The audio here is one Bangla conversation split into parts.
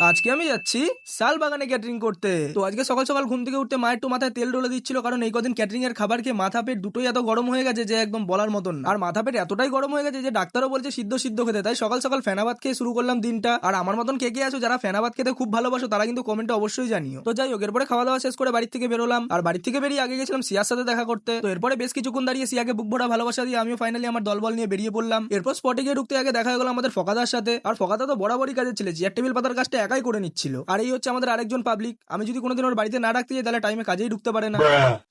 আজকে আমি যাচ্ছি শাল বাগানে ক্যাটারিং করতে। তো আজকে সকাল সকাল ঘুম থেকে উঠতে মায়ের একটু মাথায় তেল ডলে দিচ্ছিল, কারণ এই কদিন ক্যাটারিং এর খাবার খেয়ে মাথা পেট দুটোই এত গরম হয়ে গেছে যে একদম বলার মতন না। আর মাথা পেট এতটাই গরম হয়ে গেছে যে ডাক্তারও বলছে সিদ্ধ সিদ্ধ খেতে। তাই সকাল সকাল ফেনাবাদ খেয়ে শুরু করলাম দিনটা। আর আমার মতন কে কে আছো যারা ফেনাবাদ খেতে খুব ভালোবাসো তারা কিন্তু কমেন্টে অবশ্যই জানিও। তো যাই হোক, এরপরে খাওয়া দাওয়া শেষ করে বাড়ি থেকে বেরোলাম। আর বাড়ি থেকে বেরিয়ে আগে গেছিলাম সিয়ার সাথে দেখা করতে। তো এরপরে বেশ কিছুক্ষণ দাঁড়িয়ে সিয়াকে বুক ভরা ভালোবাসা দিয়ে আমিও ফাইনালি আমার দলবল নিয়ে বেরিয়ে পড়লাম। এরপর স্পটে গিয়ে ঢুকতে আগে দেখা হয়ে গেল আমাদের ফকাদার সাথে। আর ফকাদা তো বরাবরই কাজের ছেলে, চেয়ার টেবিল পাতার কাজটা একাই করে নিচ্ছিল। আর এই হচ্ছে আমাদের আরেকজন পাবলিক। আমি যদি কোনোদিন ওর বাড়িতে না ডাকতে যাই তাহলে টাইমে কাজেই ঢুকতে পারে না।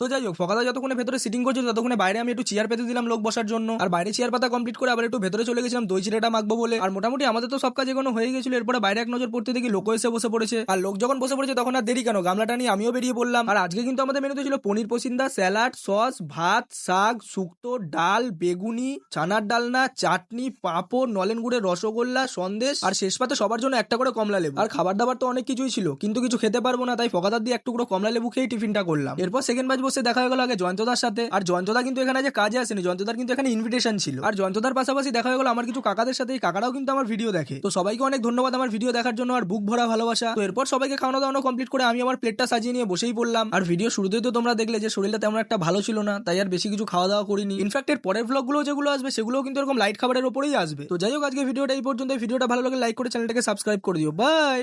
তো যাই হোক, ফকাদা যতক্ষণে ভেতরে সিটিং করছিল ততক্ষণে বাইরে আমি একটু চেয়ার পেতে দিলাম লোক বসার জন্য। আর বাইরে চেয়ার পাতা কমপ্লিট করে আবার একটু ভেতরে চলে গেছিলাম দই চিড়েটা মাখবো বলে। আর মোটামুটি আমাদের তো সব কাজ এগোনো হয়ে গেছিল। এরপরে বাইরে এক নজর পড়তে দেখি লোক এসে বসে পড়েছে। আর লোক যখন বসে পড়েছে তখন আর দেরি কেন, গামলাটা নিয়ে আমিও বেরিয়ে পড়লাম। আর আজকে কিন্তু আমাদের মেনুতে ছিল পনির পসিন্দা, স্যালাড, সস, ভাত, শাক, শুক্তো, ডাল, বেগুনি, চানার ডালনা, চাটনি, পাঁপড়, নলেন গুড়ের রসগোল্লা, সন্দেশ, আর শেষ পাতে সবার জন্য একটা করে কমলা লেবু। আর খাবার দাবার তো অনেক কিছুই ছিল, কিন্তু কিছু খেতে পারবো না, তাই ফকাদার দিয়ে এক টুকরো কমলা লেবু খেয়ে টিফিনটা করলাম। এরপর সেকেন্ড ব্যাচ বসে দেখা হয়ে গেল আগে জয়ন্তদার সাথে। আর জয়ন্তদা কিন্তু এখানে যে কাজে আসেনি, জয়ন্তদার কিন্তু এখানে ইনভিটেশন ছিল। আর জয়ন্তদার পাশাপাশি দেখা হয়ে গেল আমার কিছু কাকাদের সাথে। এই কাকারাও কিন্তু আমার ভিডিও দেখে। তো সবাইকে অনেক ধন্যবাদ আমার ভিডিও দেখার জন্য আর বুক ভরা ভালোবাসা। তো এরপর সবাইকে খাওয়ানো দাওয়ানো কমপ্লিট করে আমি আমার প্লেটটা সাজিয়ে নিয়ে বসেই পড়লাম। আর ভিডিও শুরুতেই তো তোমরা দেখলে যে শরীরটা তেমন একটা ভালো ছিল না, তাই আর বেশি কিছু খাওয়া দাওয়া করিনি। ইনফ্যাক্ট এর পরের ব্লগগুলো যেগুলো আসবে সেগুলোও কিন্তু এরকম লাইট খাবারের উপরেই আসবে। তো যাই হোক, আজকে ভিডিওটা এই পর্যন্ত। ভিডিওটা ভালো লাগলে লাইক করে চ্যানেলটাকে সাবস্ক্রাইব করে দিও। বাই।